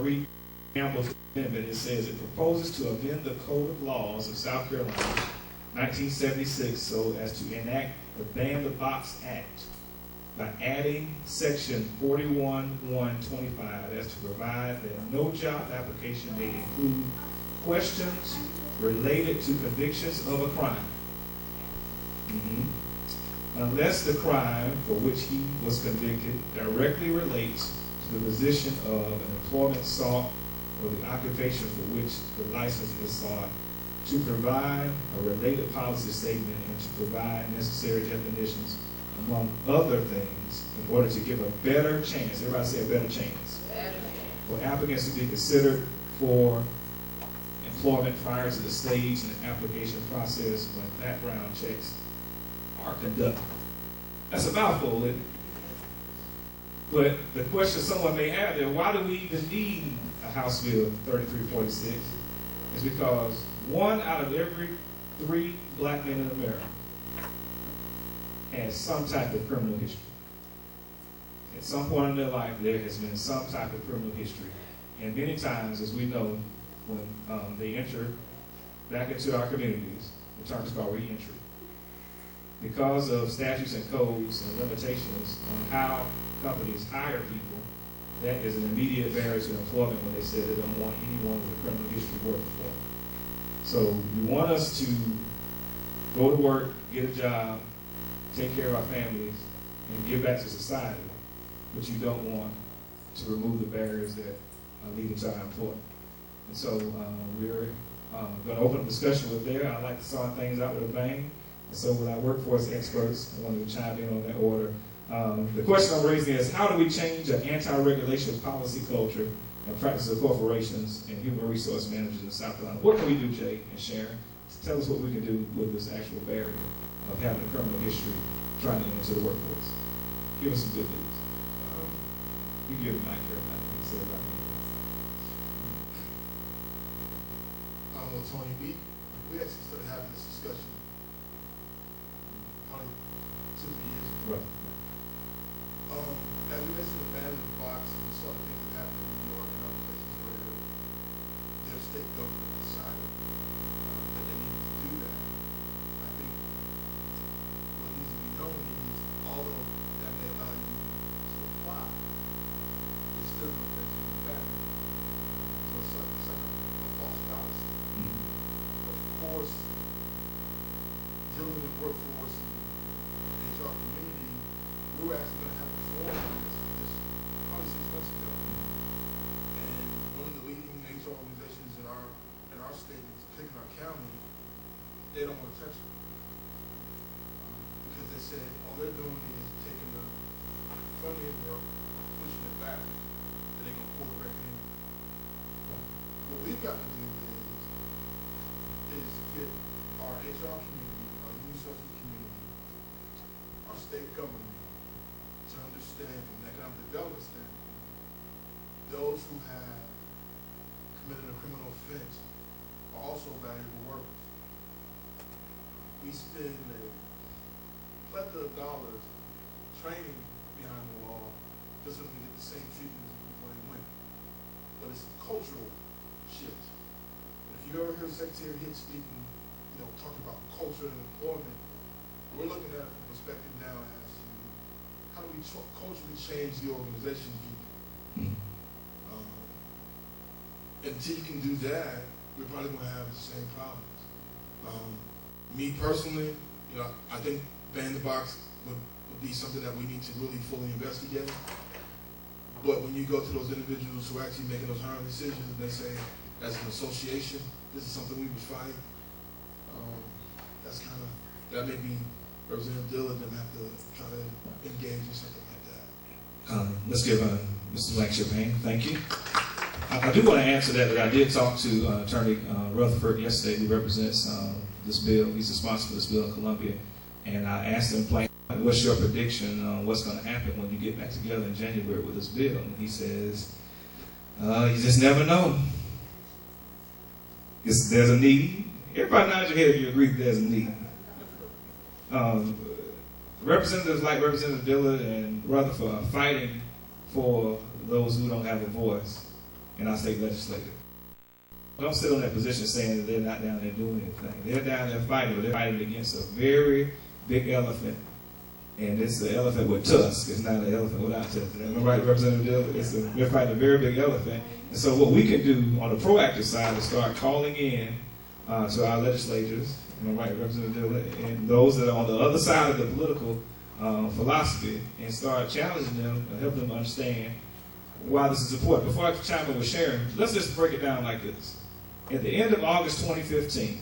read the preamble to the amendment. It says it proposes to amend the Code of Laws of South Carolina, 1976, so as to enact the Ban the Box Act by adding section 41.125 as to provide that no job application may include questions related to convictions of a crime. Unless the crime for which he was convicted directly relates to the position of an employment sought or the occupation for which the license is sought, to provide a related policy statement and to provide necessary definitions, among other things, in order to give a better chance, everybody say a better chance, for applicants to be considered for employment prior to the stage in the application process when background checks are conducted. That's a mouthful, isn't it? But the question someone may have there, why do we even need a House Bill 3346? Is because 1 out of every 3 black men in America has some type of criminal history. At some point in their life, there has been some type of criminal history. And many times, as we know, when they enter back into our communities, the term is called re-entry. Because of statutes and codes and limitations on how companies hire people, that is an immediate barrier to employment when they say they don't want anyone with a criminal history working for them. So you want us to go to work, get a job, take care of our families, and give back to society, but you don't want to remove the barriers that lead into our employment. And so we're going to open a discussion with there. I like to start things out with a bang. And so with our workforce experts, I wanted to chime in on that order. The question I'm raising is, how do we change an anti-regulation policy culture and practice of corporations and human resource managers in South Carolina? What can we do, Jay and Sharon? Tell us what we can do with this actual barrier of having a criminal history trying to get into the workforce. Give us some good news. You give it Mike here. Well, Tony, we actually started having this discussion probably 2 years ago. Right. As we listened to Ban the Box and saw the things that happened in New York and other places where their state government decided that they needed to do that, I think what needs to be known is, although that may allow you to apply, there's still no place to go back. So it's like a false fallacy. Of course, dealing with workforce and HR community, we were actually going to have a forum on this probably 6 months ago. And one of the leading HR organizations in our state, particularly our county, they don't want to touch it. Because they said all they're doing is taking the front end work, pushing it back, and they're going to pull it back in. What we've got to do is get our HR community, our resources community, our state government to understand from an economic development standpoint, those who have committed a criminal offense are also valuable workers. We spend a plethora of dollars training behind the law just so we can get the same treatment as before they went. But it's a cultural shift. If you ever hear Secretary Hitt speaking, talking about culture and employment, we're looking at it from a perspective now as to how do we culturally change the organization of people. Until you can do that, we're probably going to have the same problems. Me personally, I think Ban the Box would be something that we need to really fully investigate. But when you go to those individuals who are actually making those hiring decisions and they say, as an association, this is something we would fight, that may be Representative Dillard and have to try to engage in something like that. Let's give Mr. Blackshear Payne. Thank you. I do want to answer that I did talk to Attorney Rutherford yesterday, who represents this bill. He's the sponsor for this bill in Columbia. And I asked him plainly, what's your prediction on what's going to happen when you get back together in January with this bill? And he says, you just never know. There's a need. Everybody nods your head if you agree that there's a need. Representatives like Representative Dillard and Rutherford are fighting for those who don't have a voice and our state legislature. Don't sit on that position saying that they're not down there doing anything. They're down there fighting, but they're fighting against a very big elephant. And it's an elephant with tusks. It's not an elephant without tusks. Am I right, Representative Dillard? They're fighting a very big elephant. And so what we can do on the proactive side is start calling in to our legislators, am I right, Representative Dillard, and those that are on the other side of the political philosophy, and start challenging them and help them understand why this is important. Before I chime in with Sharon, let's just break it down like this. At the end of August 2015,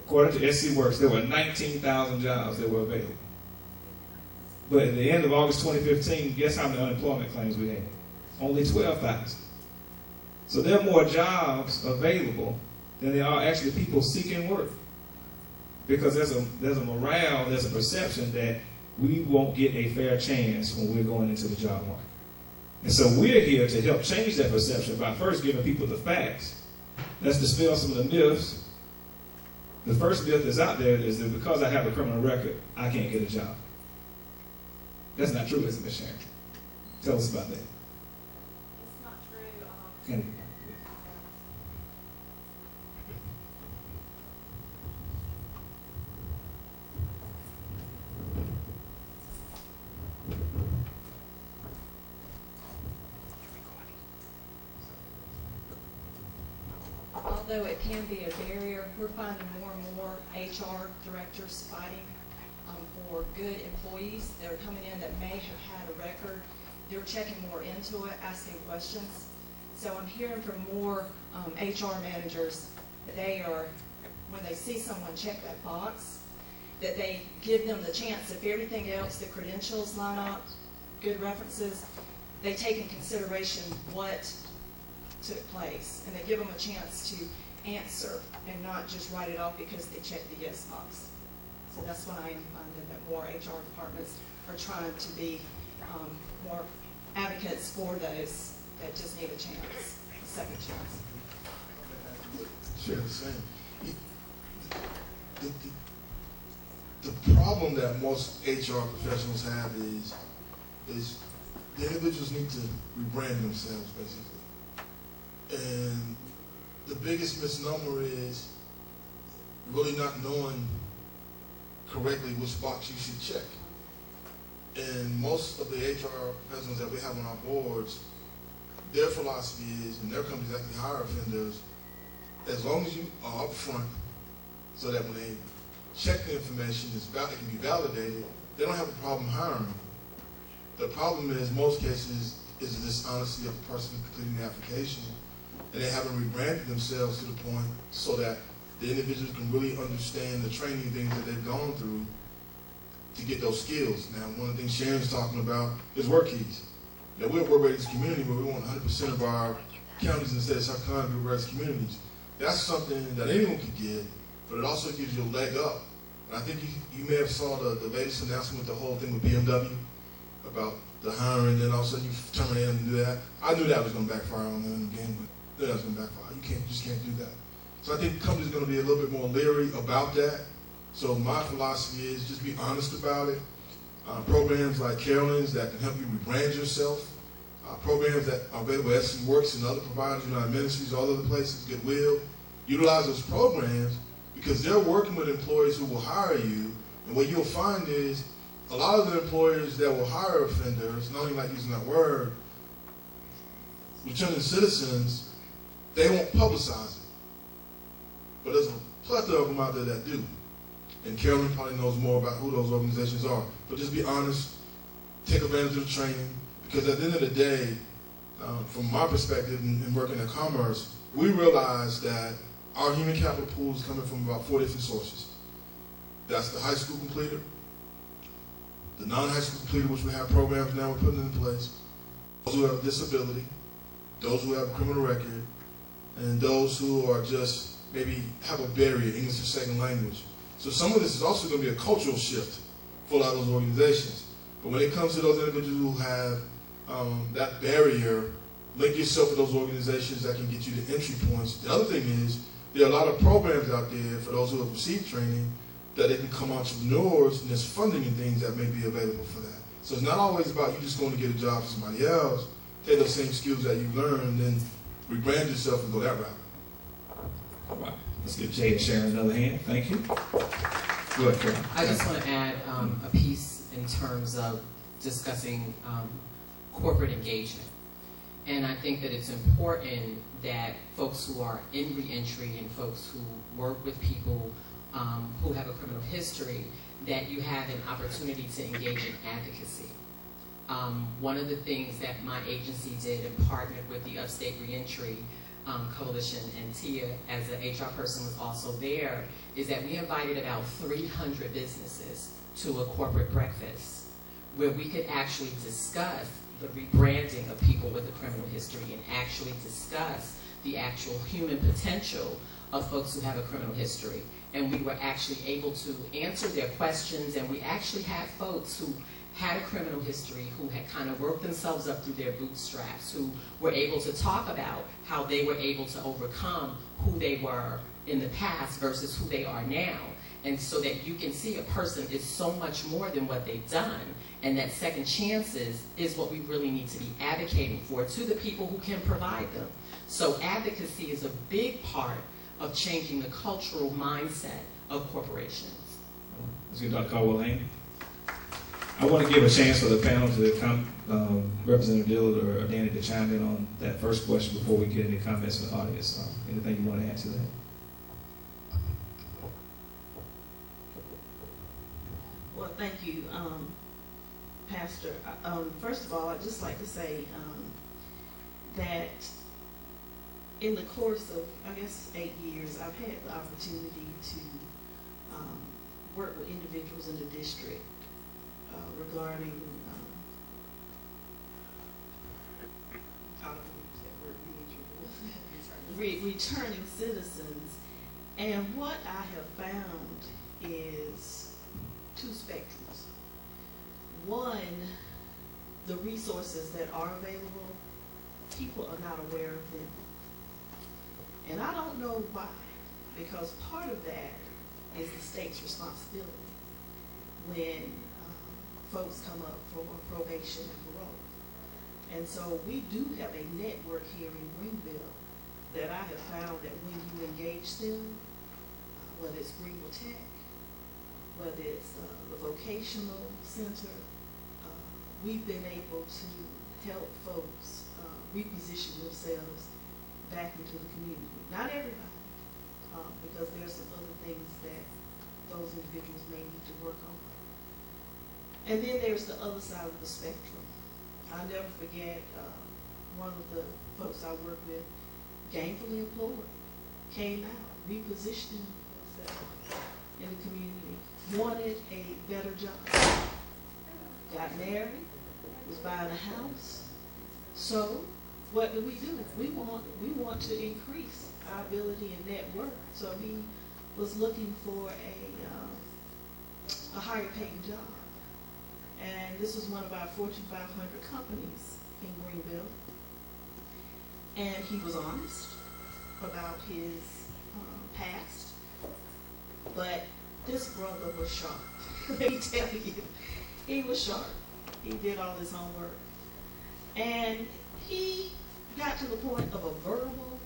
according to SC Works, there were 19,000 jobs that were available. But at the end of August 2015, guess how many unemployment claims we had? Only 12,000. So there are more jobs available than there are actually people seeking work. Because there's a morale, there's a perception that we won't get a fair chance when we're going into the job market. And so we're here to help change that perception by first giving people the facts. Let's dispel some of the myths. The first myth that's out there is that because I have a criminal record, I can't get a job. That's not true, is it, Ms. Sharon? Tell us about that. It's not true. Although it can be a barrier, we're finding more and more HR directors fighting for good employees that are coming in that may have had a record. They're checking more into it, asking questions. So I'm hearing from more HR managers that they are, when they see someone check that box, that they give them the chance, if everything else, the credentials line up, good references, they take in consideration what took place, and they give them a chance to answer and not just write it off because they checked the yes box. So that's what I am finding, that more HR departments are trying to be more advocates for those that just need a chance, a second chance. Share the same. The problem that most HR professionals have is the individuals need to rebrand themselves, basically. And the biggest misnomer is really not knowing correctly which box you should check. And most of the HR professionals that we have on our boards, their philosophy is, and their companies actually hire offenders, as long as you are upfront, so that when they check the information, it can be validated, they don't have a problem hiring. The problem is, most cases, is the dishonesty of the person completing the application, and they haven't rebranded themselves to the point so that the individuals can really understand the training things that they've gone through to get those skills. Now, one of the things Sharon's talking about is work keys. Now, we're a work-ready community where we want 100% of our counties in the state of South Carolina to be work-ready communities. That's something that anyone can get, but it also gives you a leg up. And I think you may have saw the latest announcement, the whole thing with BMW about the hiring, and all of a sudden you terminate them and do that. I knew that was going to backfire on them again, but that was going to backfire. You just can't do that. So I think companies are going to be a little bit more leery about that. So my philosophy is just be honest about it. Programs like Carolyn's that can help you rebrand yourself. Programs that are available at SC Works and other providers, United Ministries, all other places, Goodwill. Utilize those programs because they're working with employers who will hire you. And what you'll find is a lot of the employers that will hire offenders, not only like using that word, returning citizens, they won't publicize it. But there's a plethora of them out there that do. And Carolyn probably knows more about who those organizations are. But just be honest, take advantage of the training, because at the end of the day, from my perspective in working in commerce, we realize that our human capital pool is coming from about 4 different sources. That's the high school completer, the non-high school completer, which we have programs now we're putting in place, those who have a disability, those who have a criminal record, and those who are just maybe have a barrier, English as a second language. So some of this is also going to be a cultural shift for a lot of those organizations. But when it comes to those individuals who have that barrier, link yourself with those organizations that can get you the entry points. The other thing is, there are a lot of programs out there for those who have received training that they can become entrepreneurs, and there's funding and things that may be available for that. So it's not always about you just going to get a job for somebody else. Take those same skills that you learned and rebrand yourself and go that route. All right. Let's give Jay and Sharon another hand. Thank you. Go ahead, Karen. I just want to add a piece in terms of discussing corporate engagement. And I think that it's important that folks who are in reentry and folks who work with people who have a criminal history, that you have an opportunity to engage in advocacy. One of the things that my agency did and partnered with the Upstate Reentry Coalition, and Tia, as an HR person, was also there, is that we invited about 300 businesses to a corporate breakfast where we could actually discuss the rebranding of people with a criminal history and actually discuss the actual human potential of folks who have a criminal history. And we were actually able to answer their questions, and we actually had folks who had a criminal history, who had kind of worked themselves up through their bootstraps, who were able to talk about how they were able to overcome who they were in the past versus who they are now. And so that you can see a person is so much more than what they've done, and that second chances is what we really need to be advocating for to the people who can provide them. So advocacy is a big part of changing the cultural mindset of corporations. Let's get Dr. Caldwell-Haney. I want to give a chance for the panel to come, Representative Dillard or Danny, to chime in on that first question before we get any comments from the audience. Anything you want to add to that? Well, thank you, Pastor. First of all, I'd just like to say that in the course of, I guess, 8 years, I've had the opportunity to work with individuals in the district regarding returning citizens. And what I have found is two spectrums. One, the resources that are available, people are not aware of them. And I don't know why, because part of that is the state's responsibility when folks come up for probation and parole. And so we do have a network here in Greenville that I have found that when you engage them, whether it's Greenville Tech, whether it's the vocational center, we've been able to help folks reposition themselves back into the community. Not everybody, because there's some other things that those individuals may need to work on. And then there's the other side of the spectrum. I'll never forget one of the folks I work with, gainfully employed, came out, repositioning himself in the community, wanted a better job, got married, was buying a house. So what do? We want to increase our ability and net worth. So he was looking for a higher paying job. And this was one of our Fortune 500 companies in Greenville. And he was honest about his past. But this brother was sharp. Let me tell you, he was sharp. He did all his homework. And he got to the point of a verbal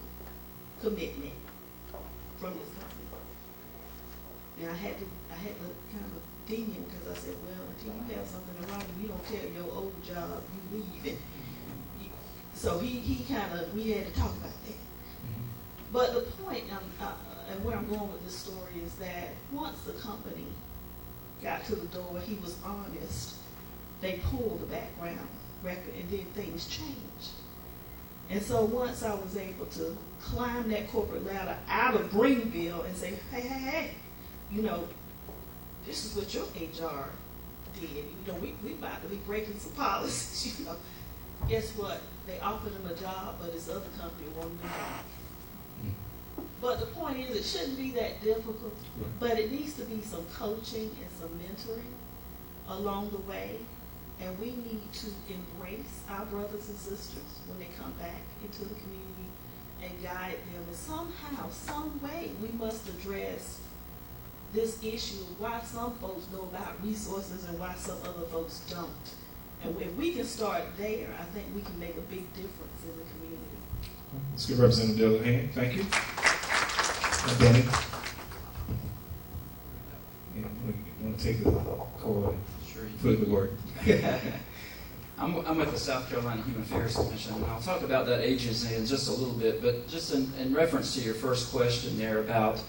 commitment from his company. And I had to kind of ding him because I said, well, until you have something in writing, you don't tell your old job you leave. So we had to talk about that. But the point, and where I'm going with this story is that once the company got to the door, he was honest, they pulled the background record, and then things changed. And so once I was able to climb that corporate ladder out of Greenville and say, hey, this is what your HR did. We about to be breaking some policies, Guess what? They offered him a job, but his other company wanted him back. But the point is, it shouldn't be that difficult, but it needs to be some coaching and some mentoring along the way. And we need to embrace our brothers and sisters when they come back into the community and guide them. And somehow, some way, we must address this issue of why some folks know about resources and why some other folks don't. And if we can start there, I think we can make a big difference in the community. Let's give Representative Dillard a hand. Thank you. Danny. And we want to take the cord and put it to work. I'm with the South Carolina Human Affairs Commission, and I'll talk about that agency in just a little bit, but just in reference to your first question there about,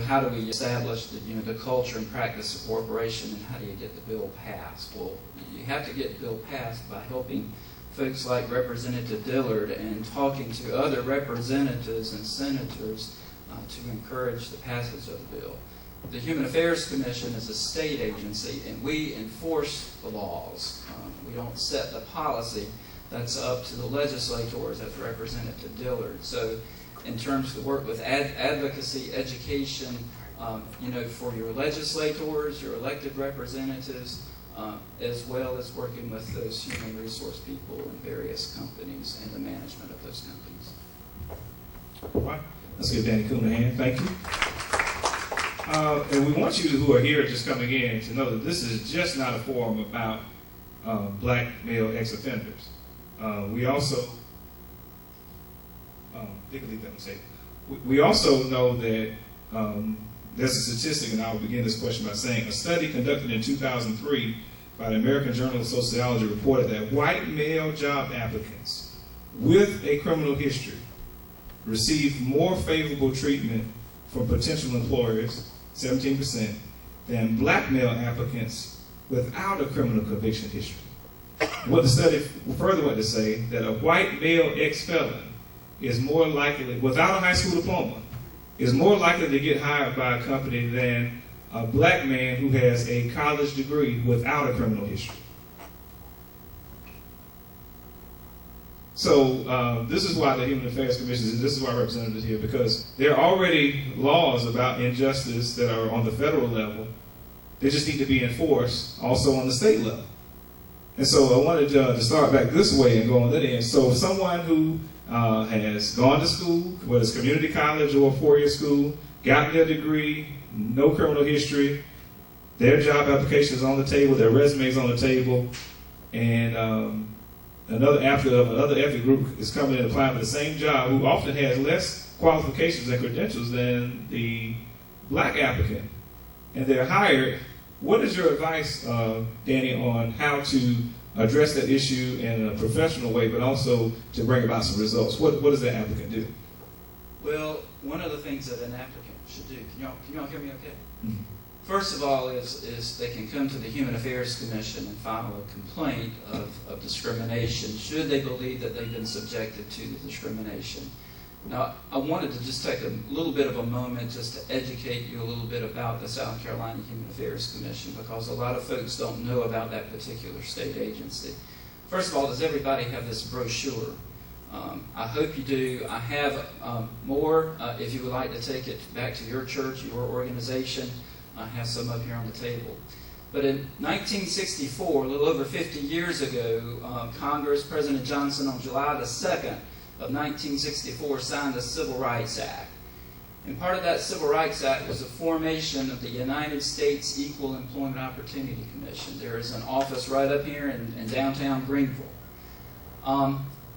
how do we establish the culture and practice of cooperation, and how do you get the bill passed? Well, you have to get the bill passed by helping folks like Representative Dillard and talking to other representatives and senators to encourage the passage of the bill. The Human Affairs Commission is a state agency, and we enforce the laws. We don't set the policy. That's up to the legislators, as Representative Dillard. So in terms of the work with advocacy, education, for your legislators, your elected representatives, as well as working with those human resource people in various companies and the management of those companies. All right. Let's give Danny Kuhn a hand. Thank you. And we want you who are here just coming in to know that this is just not a forum about black male ex-offenders. We also, we also know that there's a statistic, and I'll begin this question by saying a study conducted in 2003 by the American Journal of Sociology reported that white male job applicants with a criminal history received more favorable treatment from potential employers, 17%, than black male applicants without a criminal conviction history. What the study further went to say, that a white male ex-felon is more likely, without a high school diploma, is more likely to get hired by a company than a black man who has a college degree without a criminal history. So this is why the Human Affairs Commission, this is why representatives are here, because there are already laws about injustice that are on the federal level. They just need to be enforced also on the state level. And so I wanted to start back this way and go on that end. So someone who has gone to school, whether it's community college or a four-year school, gotten their degree, no criminal history, their job application is on the table, their resume is on the table, and another ethnic group is coming and applying for the same job, who often has less qualifications and credentials than the black applicant, and they're hired. What is your advice, Danny, on how to address that issue in a professional way, but also to bring about some results? What does that applicant do? Well, one of the things that an applicant should do, can y'all hear me okay? Mm-hmm. First of all is they can come to the Human Affairs Commission and file a complaint of discrimination should they believe that they've been subjected to the discrimination. Now, I wanted to just take a little bit of a moment just to educate you a little bit about the South Carolina Human Affairs Commission, because a lot of folks don't know about that particular state agency. First of all, does everybody have this brochure? I hope you do. I have more. If you would like to take it back to your church, your organization, I have some up here on the table. But in 1964, a little over 50 years ago, Congress, President Johnson, on July the 2nd of 1964, signed the Civil Rights Act. And part of that Civil Rights Act was the formation of the United States Equal Employment Opportunity Commission. There is an office right up here in downtown Greenville.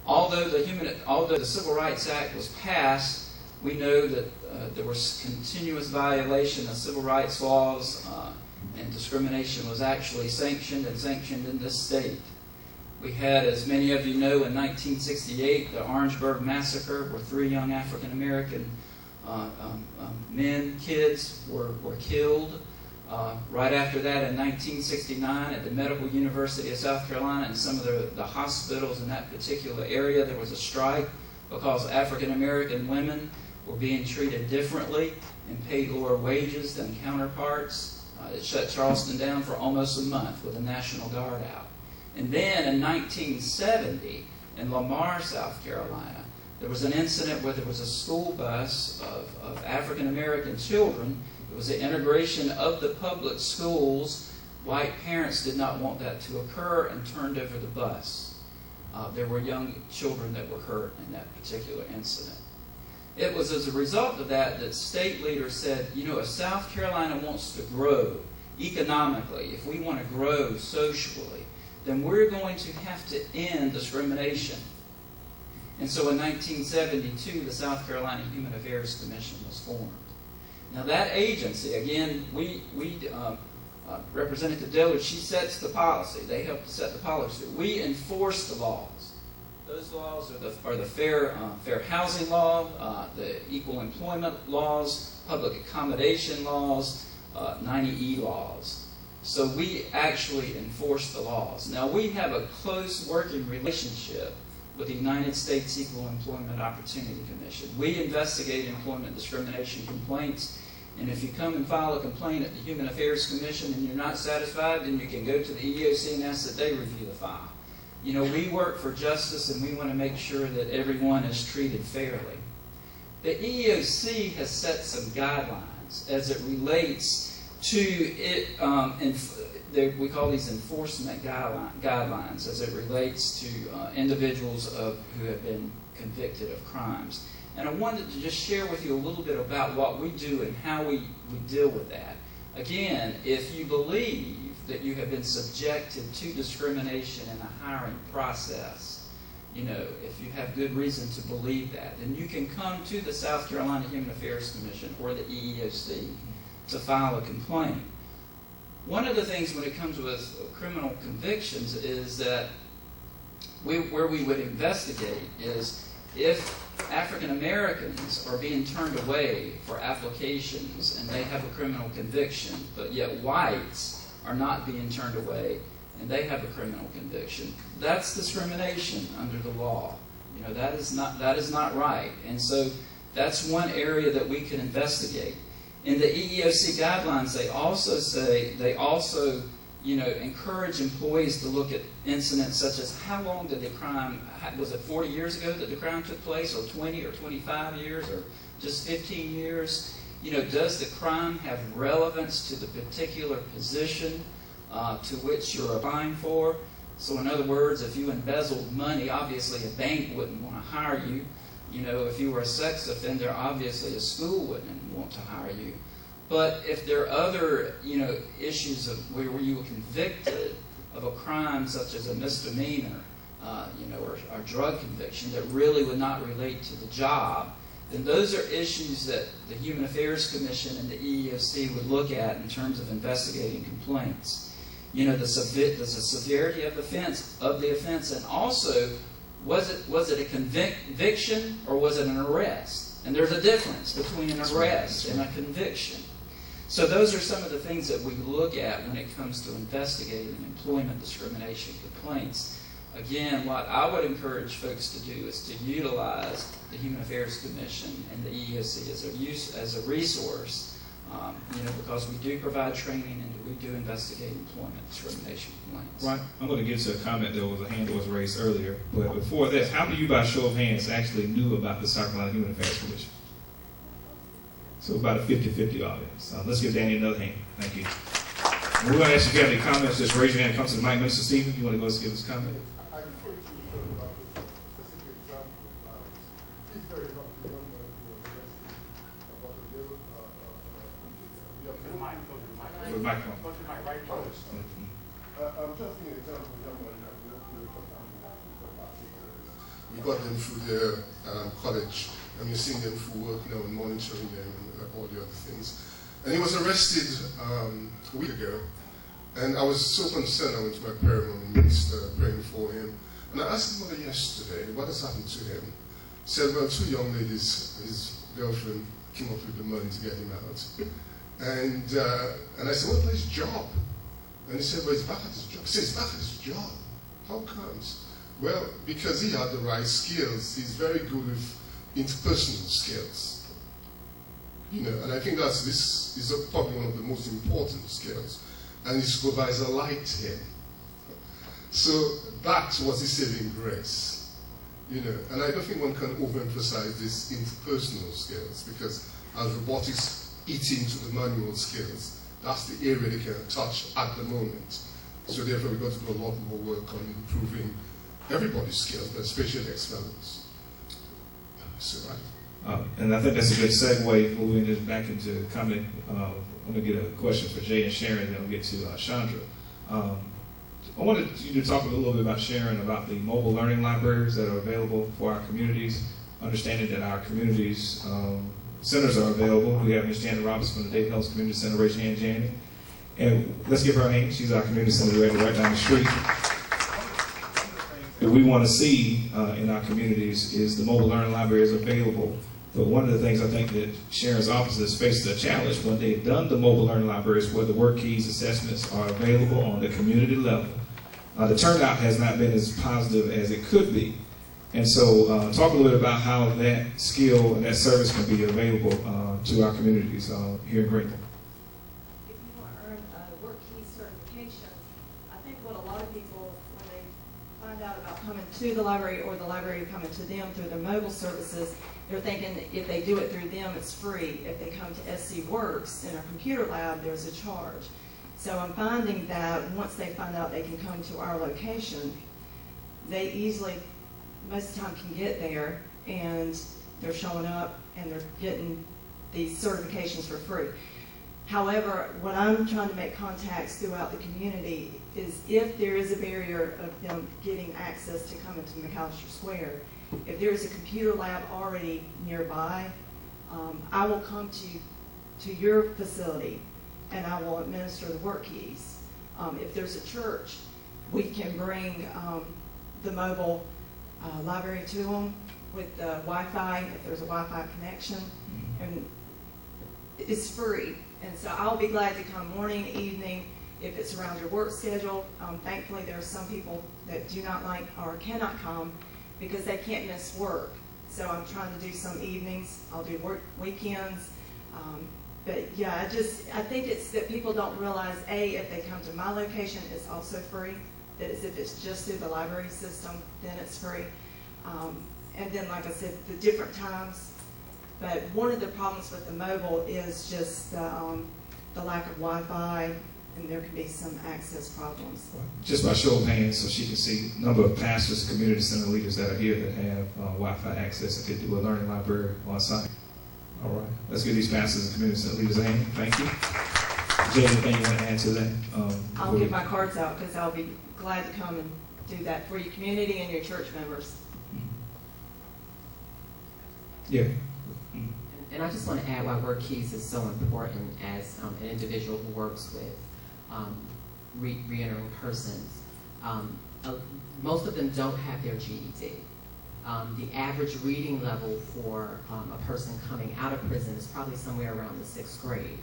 Although the Civil Rights Act was passed, we know that there was continuous violation of civil rights laws, and discrimination was actually sanctioned in this state. We had, as many of you know, in 1968, the Orangeburg Massacre, where 3 young African-American kids were killed. Right after that, in 1969, at the Medical University of South Carolina and some of the hospitals in that particular area, there was a strike because African-American women were being treated differently and paid lower wages than counterparts. It shut Charleston down for almost a month with the National Guard out. And then in 1970, in Lamar, South Carolina, there was an incident where there was a school bus of African-American children. It was the integration of the public schools. White parents did not want that to occur and turned over the bus. There were young children that were hurt in that particular incident. It was as a result of that state leaders said, if South Carolina wants to grow economically, if we want to grow socially, then we're going to have to end discrimination. And so in 1972, the South Carolina Human Affairs Commission was formed. Now that agency, again, Representative Dillard, she sets the policy. They help to set the policy. We enforce the laws. Those laws are the fair housing law, the equal employment laws, public accommodation laws, 90E laws. So we actually enforce the laws. Now we have a close working relationship with the United States Equal Employment Opportunity Commission. We investigate employment discrimination complaints, and if you come and file a complaint at the Human Affairs Commission and you're not satisfied, then you can go to the EEOC and ask that they review the file. You know, we work for justice and we want to make sure that everyone is treated fairly. The EEOC has set some guidelines as it relates to it, we call these enforcement guidelines as it relates to individuals who have been convicted of crimes. And I wanted to just share with you a little bit about what we do and how we deal with that. Again, if you believe that you have been subjected to discrimination in the hiring process, you know, if you have good reason to believe that, then you can come to the South Carolina Human Affairs Commission or the EEOC to file a complaint. One of the things when it comes with criminal convictions is that where we would investigate is if African Americans are being turned away for applications and they have a criminal conviction, but yet whites are not being turned away and they have a criminal conviction. That's discrimination under the law. You know, that is not right. And so that's one area that we can investigate. In the EEOC guidelines, they also encourage employees to look at incidents such as how long did the crime, was it 40 years ago that the crime took place, or 20 or 25 years, or just 15 years? You know, does the crime have relevance to the particular position to which you're applying for? So in other words, if you embezzled money, obviously a bank wouldn't want to hire you. You know, if you were a sex offender, obviously a school wouldn't want to hire you. But if there are other, issues of where you were convicted of a crime such as a misdemeanor, or drug conviction that really would not relate to the job, then those are issues that the Human Affairs Commission and the EEOC would look at in terms of investigating complaints. You know, the severity of the offense, and also was it a conviction or was it an arrest? And there's a difference between an arrest and a conviction. So those are some of the things that we look at when it comes to investigating employment discrimination complaints. Again, what I would encourage folks to do is to utilize the Human Affairs Commission and the EEOC as a resource, because we do provide training and we do investigate employment discrimination complaints. Right. I'm going to get to a comment. There was a hand that was raised earlier. But before this, how many of you, by show of hands, actually knew about the South Carolina Human Affairs Commission? So about a 50-50 audience. Let's give Danny another hand. Thank you. And we're going to ask you if you have any comments. Just raise your hand and come to the mic. Minister Stephen, you want to go and give us a comment? I refer to about the specific example of violence. It's very hard to young men who are arrested about the level With microphone. I'm just giving an example of young men we got them through their college, and we're seeing them through work now and monitoring them and all the other things. And he was arrested a week ago, and I was so concerned. I went to my prayer room and minister praying for him. And I asked him mother yesterday, what has happened to him? He said, well, two young ladies, his girlfriend, came up with the money to get him out. And I said, what about his job? And he said, well, he's back at his job. He said, he's back at his job. How comes? Well, because he had the right skills. He's very good with interpersonal skills. And I think this is probably one of the most important skills. And his supervisor liked him. So that was his saving grace. And I don't think one can overemphasize these interpersonal skills, because as robotics eat into the manual skills, that's the area they can touch at the moment. So therefore we've got to do a lot more work on improving everybody's skills, but especially excellence. So and I think that's a good segue moving back into comment. I'm going to get a question for Jay and Sharon, then we'll get to Chandra. I wanted you to talk a little bit about sharing about the mobile learning libraries that are available for our communities, understanding that our communities centers are available. We have Ms. Janet Robinson from the Dayton Hills Community Center. Raise your hand, Janet. And let's give her a hand. She's our community center director right down the street. What we want to see in our communities is the mobile learning libraries available. But one of the things I think that Sharon's office has faced a challenge when they've done the mobile learning libraries where the work keys assessments are available on the community level. The turnout has not been as positive as it could be. And so talk a little bit about how that skill and that service can be available to our communities here in Greenville. If you want to earn a work key certification, I think what a lot of people, when they find out about coming to the library or the library coming to them through their mobile services, they're thinking if they do it through them, it's free. If they come to SC Works in a computer lab, there's a charge. So I'm finding that once they find out they can come to our location, they easily, most of the time, can get there, and they're showing up and they're getting these certifications for free. However, what I'm trying to make contacts throughout the community is if there is a barrier of them getting access to come into McAllister Square, if there is a computer lab already nearby, I will come to your facility and I will administer the work keys. If there's a church, we can bring the mobile library to them with the Wi-Fi, if there's a Wi-Fi connection, and it's free. And so I'll be glad to come morning, evening, if it's around your work schedule. Thankfully, there are some people that do not like or cannot come because they can't miss work. So I'm trying to do some evenings. I'll do work weekends. But yeah, I think it's that people don't realize, A, if they come to my location, it's also free. That is, if it's just through the library system, then it's free. And then, like I said, the different times. But one of the problems with the mobile is just the lack of Wi-Fi, and there can be some access problems. Just by show of hands, so she can see the number of pastors, community center leaders that are here that have Wi-Fi access and can do a learning library on site. All right, let's give these pastors and community center leaders a hand. Thank you. Jay, anything you want to add to that? I'll give my cards out because I'll be glad to come and do that for your community and your church members. Yeah. And I just want to add why work keys is so important as an individual who works with re-entering persons. Most of them don't have their GED. The average reading level for a person coming out of prison is probably somewhere around the 6th grade.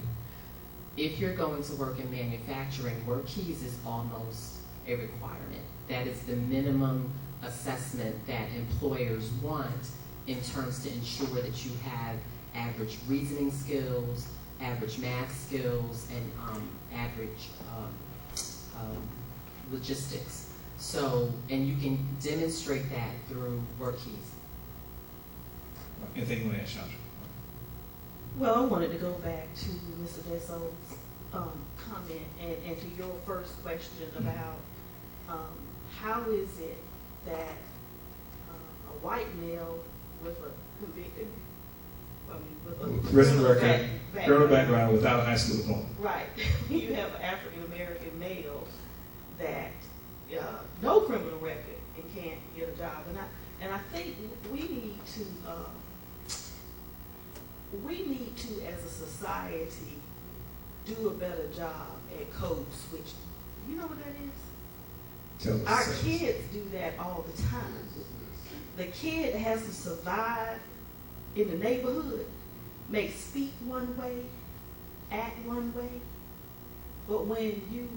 If you're going to work in manufacturing, work keys is almost a requirement. That is the minimum assessment that employers want in terms to ensure that you have average reasoning skills, average math skills, and average logistics. So, and you can demonstrate that through work keys. Anything you want to add, Chandra? Well, I wanted to go back to Mr. Desso's comment and to your first question about how is it that a white male with a convicted, with a criminal background without a high school diploma. Right. You have an African American male that no criminal record and can't get a job, and I think we need to as a society do a better job at code switching. You know what that is? Our kids do that all the time. The kid has to survive in the neighborhood, may speak one way, act one way, but when you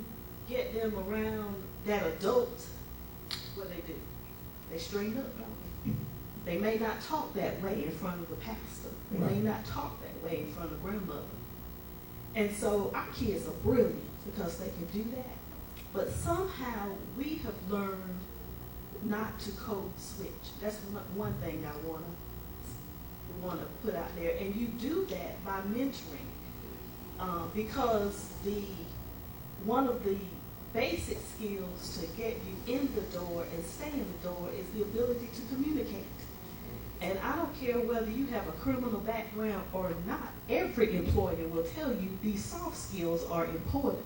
get them around that adult, what do? They straighten up, don't they? They may not talk that way in front of the pastor. They may not talk that way in front of grandmother. And so our kids are brilliant because they can do that. But somehow we have learned not to code switch. That's one thing I want to put out there. And you do that by mentoring, because one of the basic skills to get you in the door and stay in the door is the ability to communicate. And I don't care whether you have a criminal background or not. Every employer will tell you these soft skills are important.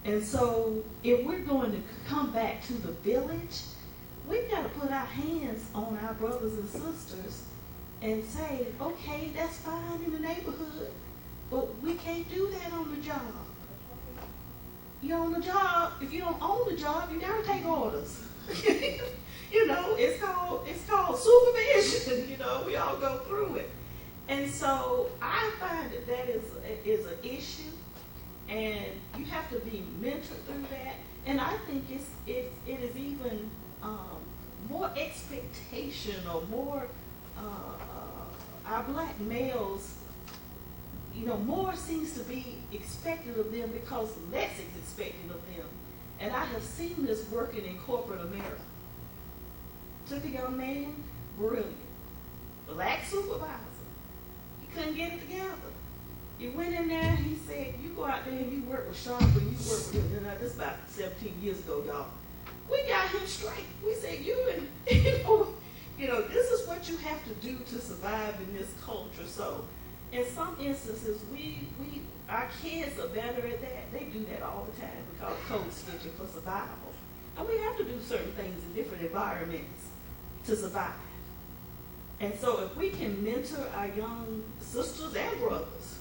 And so if we're going to come back to the village, we've got to put our hands on our brothers and sisters and say, okay, that's fine in the neighborhood, but we can't do that on the job. You're on the job, if you don't own the job, you gotta take orders. You know, it's called supervision, you know, we all go through it. And so I find that is an issue, and you have to be mentored through that. And I think it is even more expectation, or more our black males, you know, more seems to be expected of them because less is expected of them. And I have seen this working in corporate America. Took a young man, brilliant, black supervisor. He couldn't get it together. He went in there, he said, you go out there and you work with Sharp, and you work with him. Now, this is about 17 years ago, y'all. We got him straight. We said, you know, this is what you have to do to survive in this culture. So in some instances, our kids are better at that. They do that all the time. We call it code switching for survival. And we have to do certain things in different environments to survive. And so if we can mentor our young sisters and brothers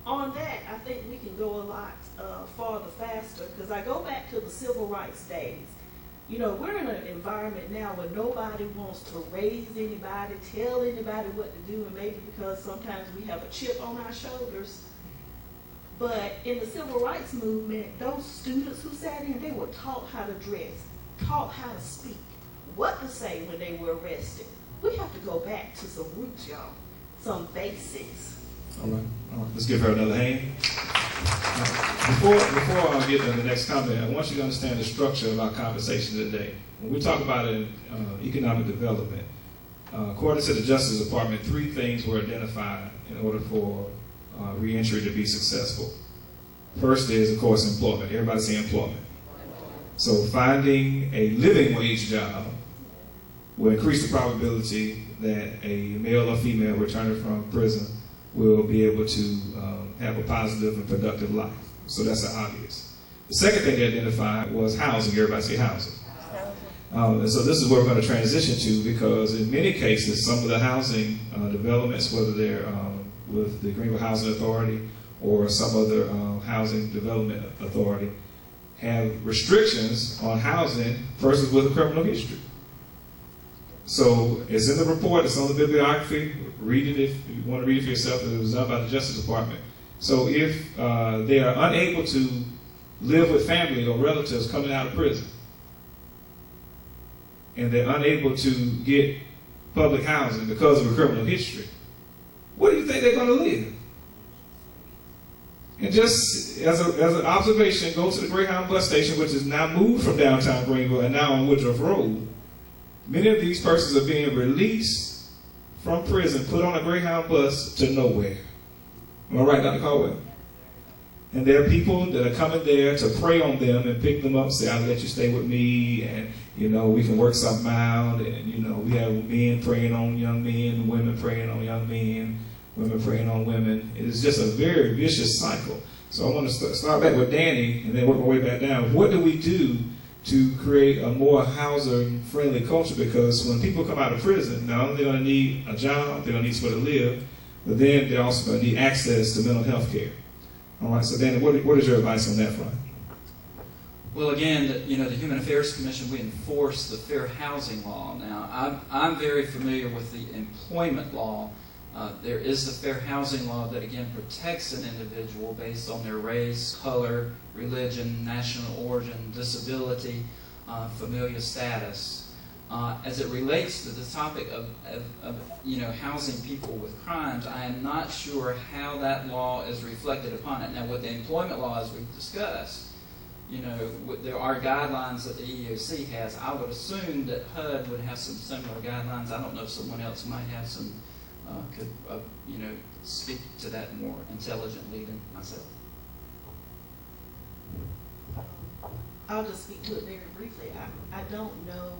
on that, I think we can go a lot farther faster. Because I go back to the civil rights days. You know, we're in an environment now where nobody wants to raise anybody, tell anybody what to do, and maybe because sometimes we have a chip on our shoulders. But in the civil rights movement, those students who sat in, they were taught how to dress, taught how to speak, what to say when they were arrested. We have to go back to some roots, y'all, some basics. All right. Let's give her another hand. Before I get to the next comment, I want you to understand the structure of our conversation today. When we talk about economic development, according to the Justice Department, 3 things were identified in order for reentry to be successful. First is, of course, employment. Everybody say employment. So finding a living wage job will increase the probability that a male or female returning from prison will be able to have a positive and productive life. So that's the obvious. The second thing they identified was housing. Everybody say housing. And so this is where we're going to transition to, because in many cases, some of the housing developments, whether they're with the Greenville Housing Authority or some other housing development authority, have restrictions on housing persons with a criminal history. So it's in the report, it's on the bibliography. Read it if you want to read it for yourself. It was done by the Justice Department. So if they are unable to live with family or relatives coming out of prison, and they're unable to get public housing because of a criminal history, where do you think they're going to live? And just as an observation, go to the Greyhound bus station, which is now moved from downtown Greenville and now on Woodruff Road. Many of these persons are being released from prison, put on a Greyhound bus to nowhere. Am I right, Dr. Caldwell? And there are people that are coming there to prey on them and pick them up and say, I'll let you stay with me, and, you know, we can work something out. And, you know, we have men preying on young men, women preying on young men, women preying on women. It is just a very vicious cycle. So I want to start back with Danny and then work my way back down. What do we do to create a more housing-friendly culture? Because when people come out of prison, not only are they going to need a job, they're going to need somewhere to live, but then they're also going to need access to mental health care. All right, so Danny, what is your advice on that front? Well, again, the Human Affairs Commission, we enforce the Fair Housing Law. Now, I'm very familiar with the employment law. There is the Fair Housing Law that, again, protects an individual based on their race, color, religion, national origin, disability, familial status. As it relates to the topic of housing people with crimes, I am not sure how that law is reflected upon it. Now, with the employment law, as we've discussed, there are guidelines that the EEOC has. I would assume that HUD would have some similar guidelines. I don't know if someone else might have some, could speak to that more intelligently than myself. I'll just speak to it very briefly. I don't know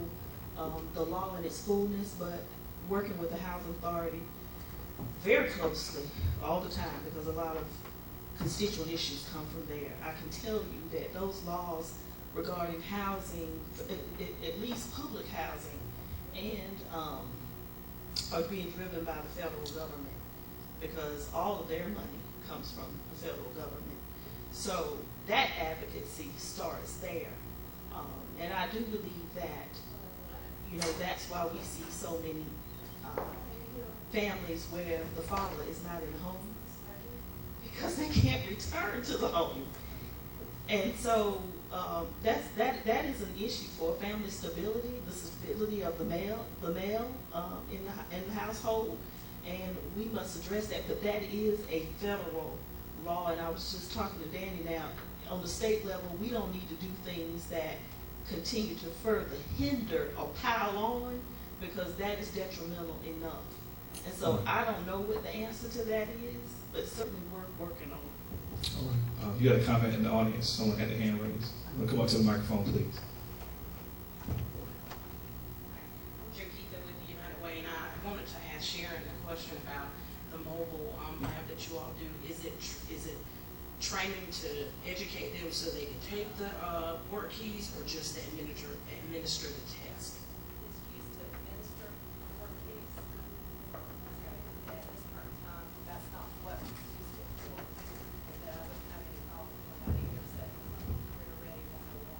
the law in its fullness, but working with the Housing Authority very closely all the time, because a lot of constituent issues come from there. I can tell you that those laws regarding housing, at least public housing, and are being driven by the federal government, because all of their money comes from the federal government. So that advocacy starts there. And I do believe that, you know, that's why we see so many families where the father is not in the home, because they can't return to the home. And so that is an issue for family stability, the stability of the male in the household, and we must address that. But that is a federal law, and I was just talking to Danny now. On the state level, we don't need to do things that continue to further hinder or pile on, because that is detrimental enough. And so I don't know what the answer to that is, but certainly we're working on it. All right. You got a comment in the audience. Someone had their hand raised. Come up to the microphone, please. With the United Way, and I wanted to ask Sharon a question about the mobile lab that you all do. Is it training to educate them so they can take the work keys, or just to administer the test? It's used to administer work keys. Okay. At this current time, that's not what we used it for. But I wouldn't have any problem with that either, setting Career Ready 101.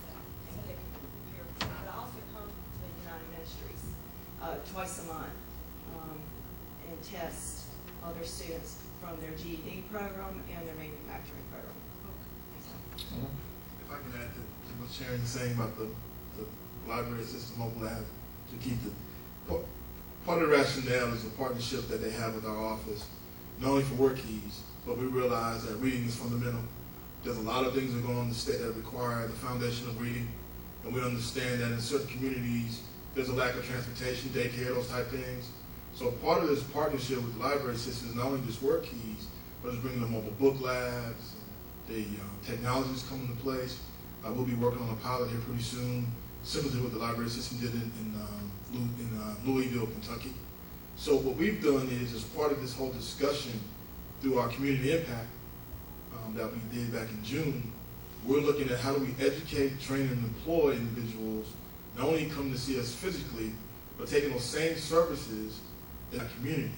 So they can prepare for that. But I also come to the United Ministries twice a month and test other students from their GED program and their manufacturing program. If I can add to what Sharon is saying about the library system mobile lab, to keep part of the rationale is the partnership that they have with our office, not only for work keys, but we realize that reading is fundamental. There's a lot of things that go on in the state that require the foundation of reading, and we understand that in certain communities there's a lack of transportation, daycare, those type things. So part of this partnership with the library system is not only just work keys, but it's bringing the mobile book labs, the technologies come into place. We'll be working on a pilot here pretty soon, similar to what the library system did in Louisville, Kentucky. So what we've done is, as part of this whole discussion through our community impact that we did back in June, we're looking at how do we educate, train, and employ individuals, not only come to see us physically, but taking those same services in our community.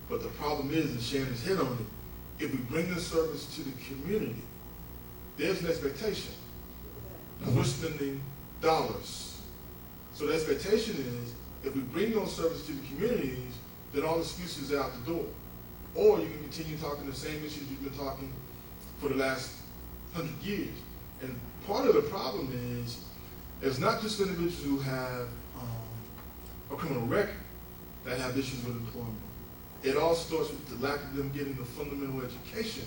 But the problem is, and Shannon has hit on it, if we bring the service to the community, there's an expectation. We're spending dollars. So the expectation is, if we bring those services to the communities, then all excuses are out the door. Or you can continue talking the same issues you've been talking for the last 100 years. And part of the problem is, it's not just individuals who have a criminal record that have issues with employment. It all starts with the lack of them getting the fundamental education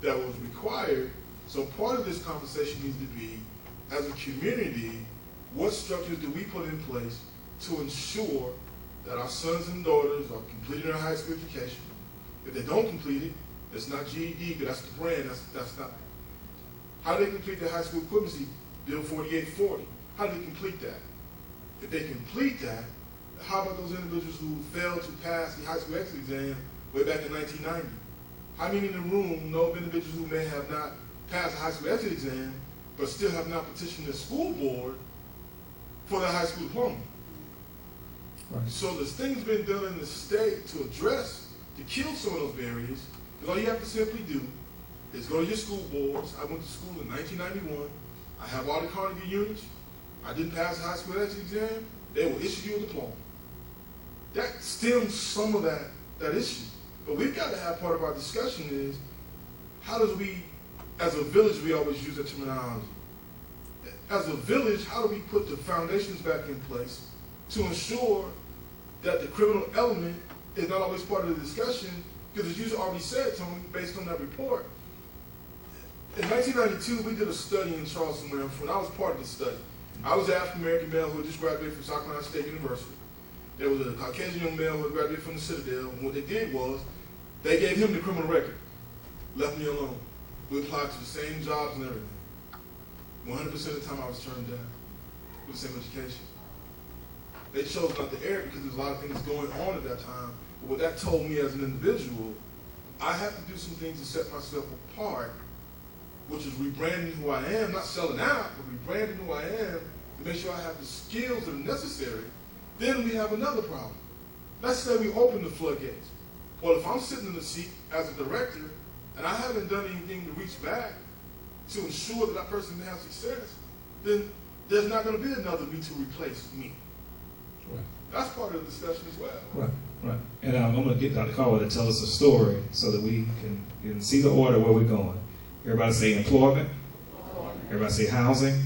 that was required. So part of this conversation needs to be, as a community, what structures do we put in place to ensure that our sons and daughters are completing their high school education? If they don't complete it, it's not GED, because that's the brand, that's not. How do they complete their high school equivalency? Bill 4840. How do they complete that? If they complete that, how about those individuals who failed to pass the high school exit exam way back in 1990? How many in the room know of individuals who may have not passed the high school exit exam, but still have not petitioned the school board for their high school diploma? Right. So there's things being done in the state to address, to kill some of those barriers. All you have to simply do is go to your school boards. I went to school in 1991. I have all the Carnegie units. I didn't pass the high school exit exam. They will issue you a diploma. That stems some of that issue. But we've got to have part of our discussion is, how does we, as a village, we always use that terminology. As a village, how do we put the foundations back in place to ensure that the criminal element is not always part of the discussion? Because as you already said, Tony, based on that report, in 1992, we did a study in Charleston, Maryland. When I was part of the study, I was an African-American male who had just graduated from South Carolina State University. There was a Caucasian young male who had graduated from the Citadel, and what they did was, they gave him the criminal record, left me alone. We applied to the same jobs and everything. 100% of the time I was turned down with the same education. They chose not to air it because there was a lot of things going on at that time. But what that told me as an individual I have to do some things to set myself apart, which is rebranding who I am, not selling out, but rebranding who I am to make sure I have the skills that are necessary. Then we have another problem. Let's say we open the floodgates. Well, if I'm sitting in the seat as a director and I haven't done anything to reach back to ensure that that person can have success, then there's not going to be another me to replace me. Right. That's part of the discussion as well. Right, right. And I'm going to get Dr. Caldwell to tell us a story so that we can see the order where we're going. Everybody say employment. Everybody say housing.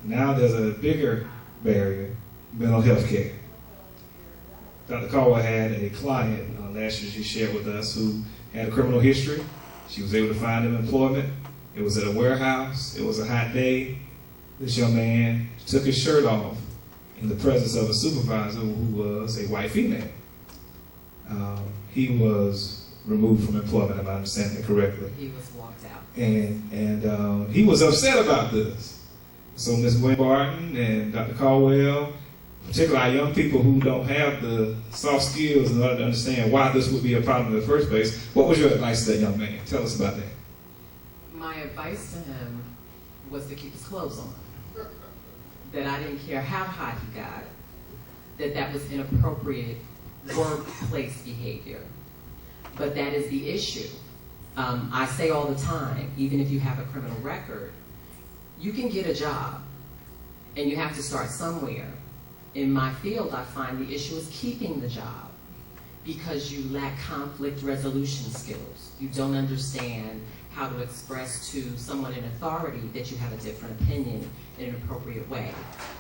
Now there's a bigger barrier, mental health care. Dr. Caldwell had a client last year she shared with us who had a criminal history. She was able to find him employment. It was at a warehouse. It was a hot day. This young man took his shirt off in the presence of a supervisor who was a white female. He was removed from employment, if I understand it correctly. He was walked out. And he was upset about this. So Ms. Gwen Barton and Dr. Caldwell, particularly our young people who don't have the soft skills in order to understand why this would be a problem in the first place, what was your advice to that young man? Tell us about that. My advice to him was to keep his clothes on. That I didn't care how hot he got, that was inappropriate workplace behavior. But that is the issue. I say all the time, even if you have a criminal record, you can get a job, and you have to start somewhere. In my field, I find the issue is keeping the job because you lack conflict resolution skills. You don't understand how to express to someone in authority that you have a different opinion in an appropriate way.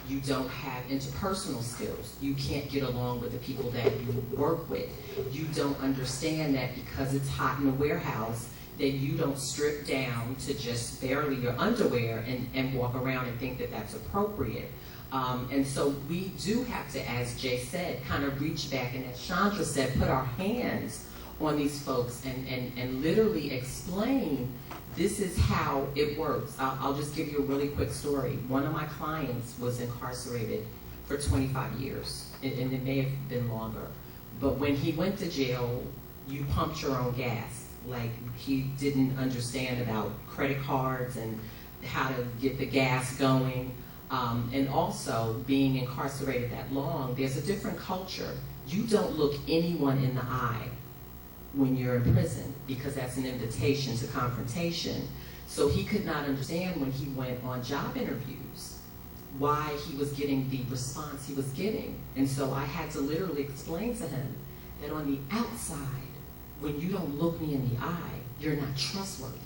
You don't have interpersonal skills. You can't get along with the people that you work with. You don't understand that because it's hot in a warehouse that you don't strip down to just barely your underwear and walk around and think that that's appropriate. And so we do have to, as Jay said, kind of reach back, and as Chandra said, put our hands on these folks and literally explain this is how it works. I'll just give you a really quick story. One of my clients was incarcerated for 25 years, and it may have been longer. But when he went to jail, you pumped your own gas. Like, he didn't understand about credit cards and how to get the gas going. And also, being incarcerated that long, there's a different culture. You don't look anyone in the eye when you're in prison because that's an invitation to confrontation. So he could not understand when he went on job interviews why he was getting the response he was getting. And so I had to literally explain to him that on the outside, when you don't look me in the eye, you're not trustworthy.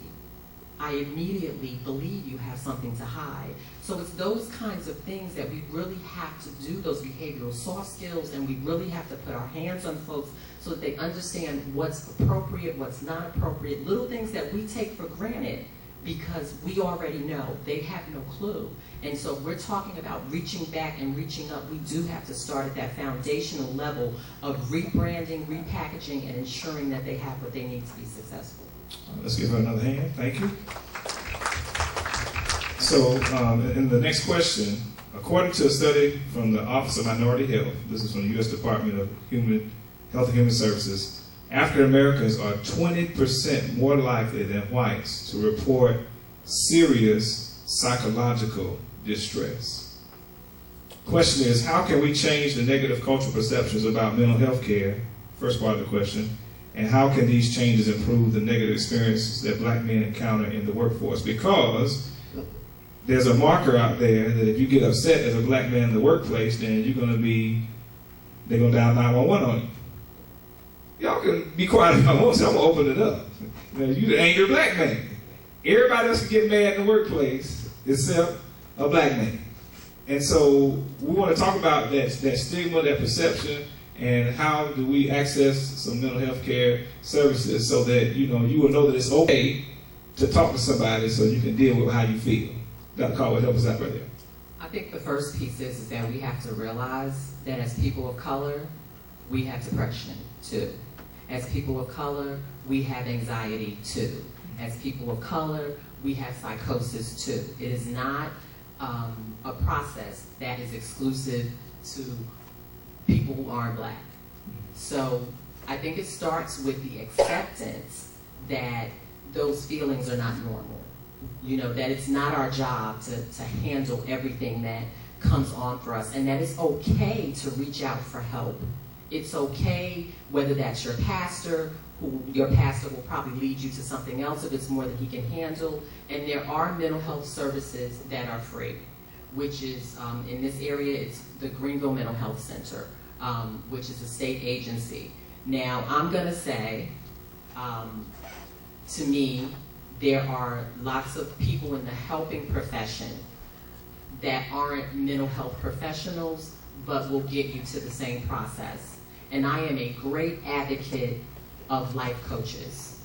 I immediately believe you have something to hide. So it's those kinds of things that we really have to do, those behavioral soft skills, and we really have to put our hands on folks so that they understand what's appropriate, what's not appropriate, little things that we take for granted because we already know. They have no clue. And so we're talking about reaching back and reaching up. We do have to start at that foundational level of rebranding, repackaging, and ensuring that they have what they need to be successful. Let's give her another hand. Thank you. So, in the next question, according to a study from the Office of Minority Health, this is from the U.S. Department of Health and Human Services, African Americans are 20% more likely than whites to report serious psychological distress. Question is, how can we change the negative cultural perceptions about mental health care? First part of the question. And how can these changes improve the negative experiences that black men encounter in the workforce? Because there's a marker out there that if you get upset as a black man in the workplace, then they're going to dial 911 on you. Y'all can be quiet if y'all want to. I'm going to open it up. You the angry black man. Everybody else can get mad in the workplace except a black man. And so we want to talk about that stigma, that perception, and how do we access some mental health care services so that you will know that it's okay to talk to somebody so you can deal with how you feel. Dr. Caldwell, help us out right there. I think the first piece is that we have to realize that as people of color, we have depression too. As people of color, we have anxiety too. As people of color, we have psychosis too. It is not a process that is exclusive to people who aren't black. So I think it starts with the acceptance that those feelings are not normal. You know, that it's not our job to handle everything that comes on for us, and that it's okay to reach out for help. It's okay, whether that's your pastor, who your pastor will probably lead you to something else if it's more than he can handle, and there are mental health services that are free, which is, in this area, it's the Greenville Mental Health Center, which is a state agency. Now, I'm going to say, to me, there are lots of people in the helping profession that aren't mental health professionals, but will get you to the same process. And I am a great advocate of life coaches,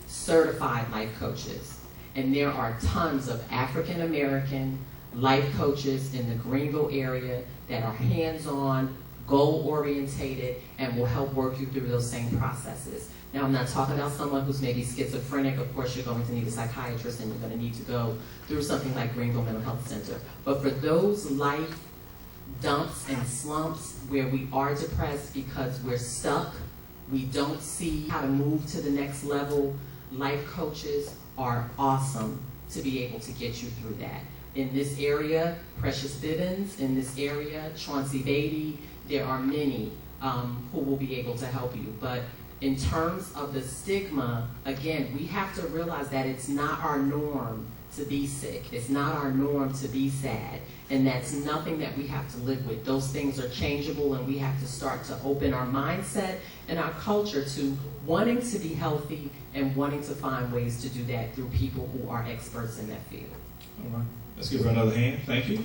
certified life coaches. And there are tons of African American life coaches in the Greenville area that are hands-on, goal-orientated, and will help work you through those same processes. Now, I'm not talking about someone who's maybe schizophrenic. Of course, you're going to need a psychiatrist, and you're going to need to go through something like Greenville Mental Health Center. But for those life dumps and slumps where we are depressed because we're stuck, we don't see how to move to the next level, life coaches are awesome to be able to get you through that. In this area, Precious Bivens, in this area, Chauncey Beatty, there are many who will be able to help you. But in terms of the stigma, again, we have to realize that it's not our norm to be sick. It's not our norm to be sad. And that's nothing that we have to live with. Those things are changeable, and we have to start to open our mindset and our culture to wanting to be healthy and wanting to find ways to do that through people who are experts in that field. All right. Let's give her another hand. Thank you.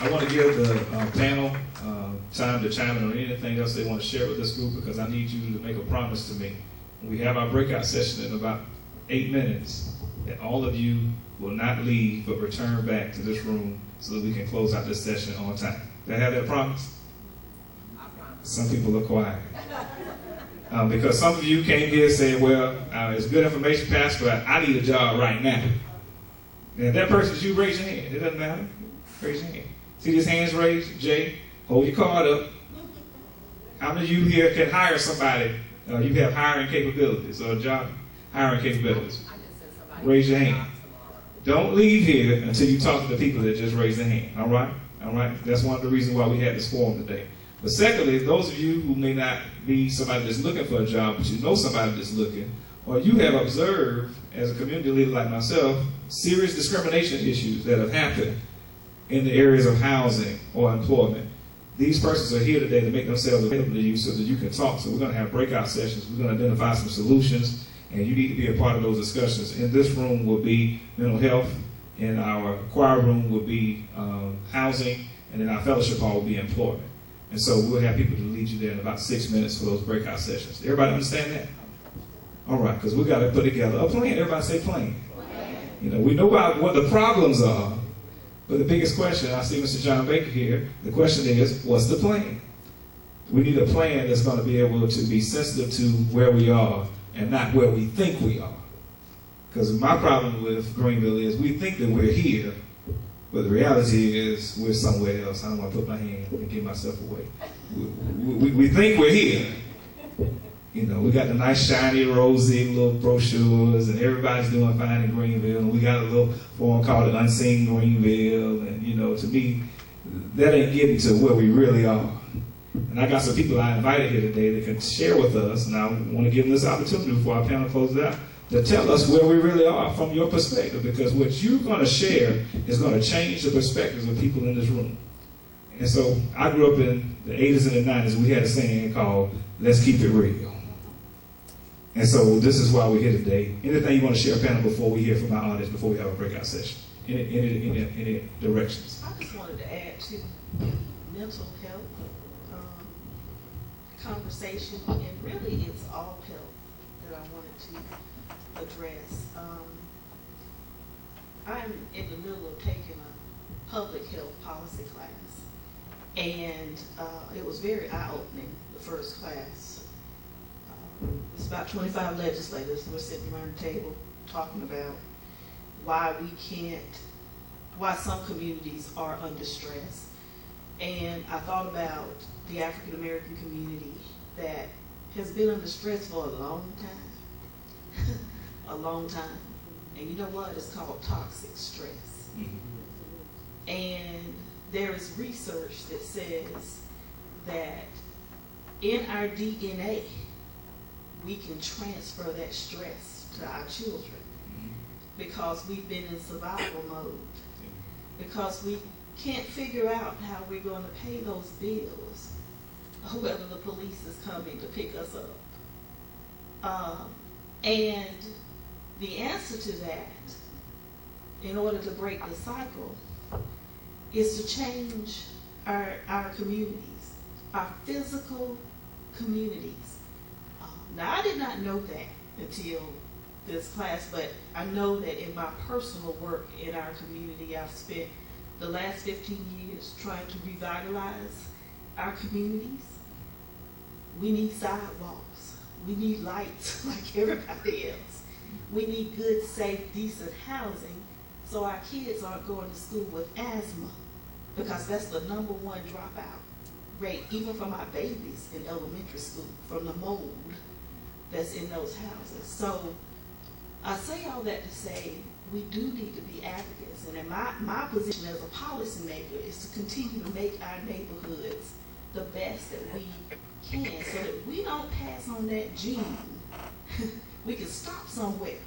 I want to give the panel time to chime in on anything else they want to share with this group, because I need you to make a promise to me. When we have our breakout session in about 8 minutes, that all of you will not leave but return back to this room so that we can close out this session on time. Did I have that promise? I promise. Some people are quiet. Because some of you came here saying, well, it's good information, Pastor, but I need a job right now. And if that person's you, raise your hand. It doesn't matter. Raise your hand. See these hands raised? Jay, hold your card up. How many of you here can hire somebody? You have hiring capabilities or job hiring capabilities. Raise your hand. Don't leave here until you talk to the people that just raised their hand. All right? All right? That's one of the reasons why we had this forum today. But secondly, those of you who may not be somebody that's looking for a job, but you know somebody that's looking, or you have observed, as a community leader like myself, serious discrimination issues that have happened in the areas of housing or employment. These persons are here today to make themselves available to you so that you can talk. So we're going to have breakout sessions. We're going to identify some solutions, and you need to be a part of those discussions. In this room will be mental health. In our choir room will be housing. And in our fellowship hall will be employment. And so we'll have people to lead you there in about 6 minutes for those breakout sessions. Everybody understand that? All right, because we got to put together a plan. Everybody say plan. You know, we know about what the problems are, but the biggest question, I see Mr. John Baker here, the question is, what's the plan? We need a plan that's going to be able to be sensitive to where we are and not where we think we are. Because my problem with Greenville is we think that we're here, but the reality is we're somewhere else. I don't want to put my hand and give myself away. We think we're here. You know, we got the nice, shiny, rosy little brochures, and everybody's doing fine in Greenville. And we got a little forum called the Unseen Greenville. And, you know, to me, that ain't getting to where we really are. And I got some people I invited here today that can share with us, and I want to give them this opportunity before our panel closes out, to tell us where we really are from your perspective. Because what you're going to share is going to change the perspectives of people in this room. And so I grew up in the 80s and the 90s. We had a saying called, let's keep it real. And so this is why we're here today. Anything you want to share, panel, before we hear from our audience, before we have a breakout session? Any directions? I just wanted to add to mental health conversation, and really it's all health that I wanted to address. I'm in the middle of taking a public health policy class, and it was very eye-opening, the first class. It's about 25 legislators who are sitting around the table talking about why some communities are under stress. And I thought about the African American community that has been under stress for a long time. A long time. And you know what? It's called toxic stress. And there is research that says that in our DNA, we can transfer that stress to our children because we've been in survival mode, because we can't figure out how we're going to pay those bills, whether the police is coming to pick us up. And the answer to that, in order to break the cycle, is to change our communities, our physical communities. Now, I did not know that until this class, but I know that in my personal work in our community, I've spent the last 15 years trying to revitalize our communities. We need sidewalks. We need lights like everybody else. We need good, safe, decent housing so our kids aren't going to school with asthma, because that's the #1 dropout rate, even from our babies in elementary school, from the mold that's in those houses. So I say all that to say we do need to be advocates, and in my position as a policymaker is to continue to make our neighborhoods the best that we can, so that we don't pass on that gene. We can stop somewhere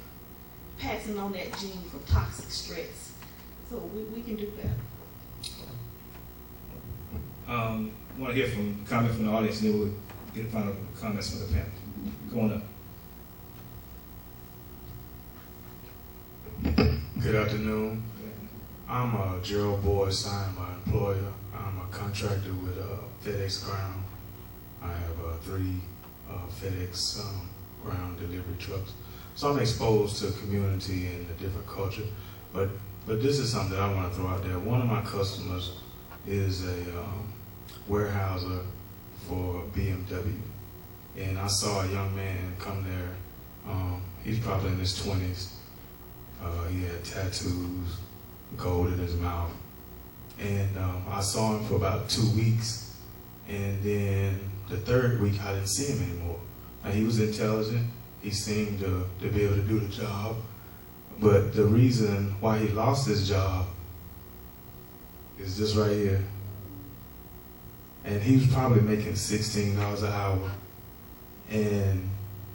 passing on that gene from toxic stress. So we can do better. I want to hear from comment from the audience, and then we'll get final comments from the panel. Going up. Good afternoon. I'm Gerald Boyce. I'm an employer. I'm a contractor with FedEx Ground. I have 3 FedEx ground delivery trucks. So I'm exposed to community and the different culture. But this is something that I want to throw out there. One of my customers is a warehouser for BMW. And I saw a young man come there. He's probably in his 20s. He had tattoos, gold in his mouth. And I saw him for about 2 weeks. And then the 3rd week, I didn't see him anymore. And he was intelligent. He seemed to be able to do the job. But the reason why he lost his job is this right here. And he was probably making $16 an hour and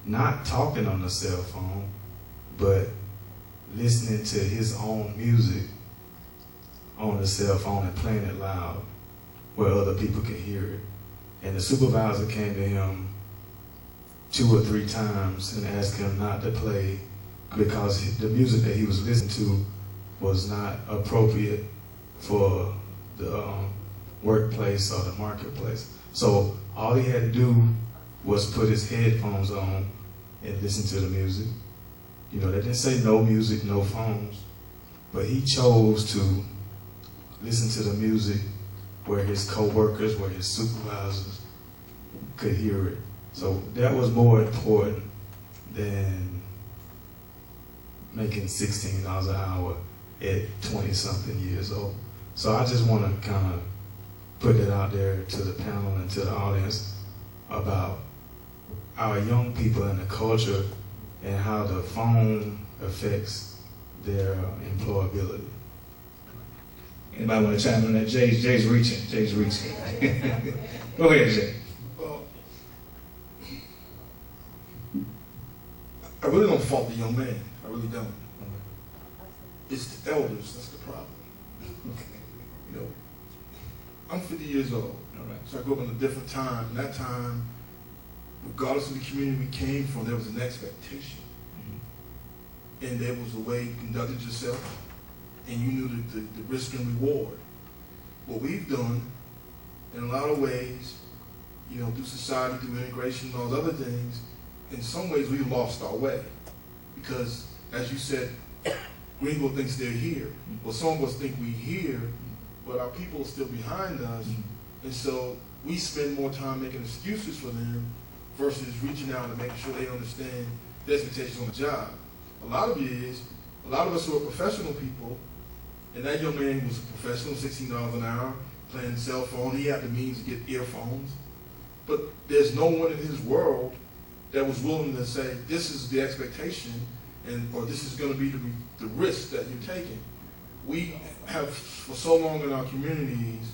not talking on the cell phone, but listening to his own music on the cell phone and playing it loud where other people can hear it. And the supervisor came to him 2 or 3 times and asked him not to play because the music that he was listening to was not appropriate for the workplace or the marketplace. So all he had to do was put his headphones on and listen to the music. You know, they didn't say no music, no phones, but he chose to listen to the music where his co-workers, where his supervisors could hear it. So that was more important than making $16 an hour at 20-something years old. So I just want to kind of put that out there to the panel and to the audience about our young people and the culture and how the phone affects their employability. Anybody want to chime in on that? Jay's reaching. Go ahead, Jay. I really don't fault the young man. I really don't. It's the elders that's the problem. You know, I'm 50 years old. All right. So I grew up in a different time. In that time, regardless of the community we came from, there was an expectation. And there was a way you conducted yourself, and you knew the risk and reward. What we've done, in a lot of ways, you know, through society, through integration, and all those other things, in some ways we've lost our way. Because, as you said, Greenville thinks they're here. Well, some of us think we're here, but our people are still behind us. And so we spend more time making excuses for them versus reaching out and making sure they understand the expectations on the job. A lot of it is, a lot of us who are professional people, and that young man was a professional, $16 an hour, playing cell phone. He had the means to get earphones. But there's no one in his world that was willing to say, this is the expectation, or this is going to be the risk that you're taking. We have, for so long in our communities,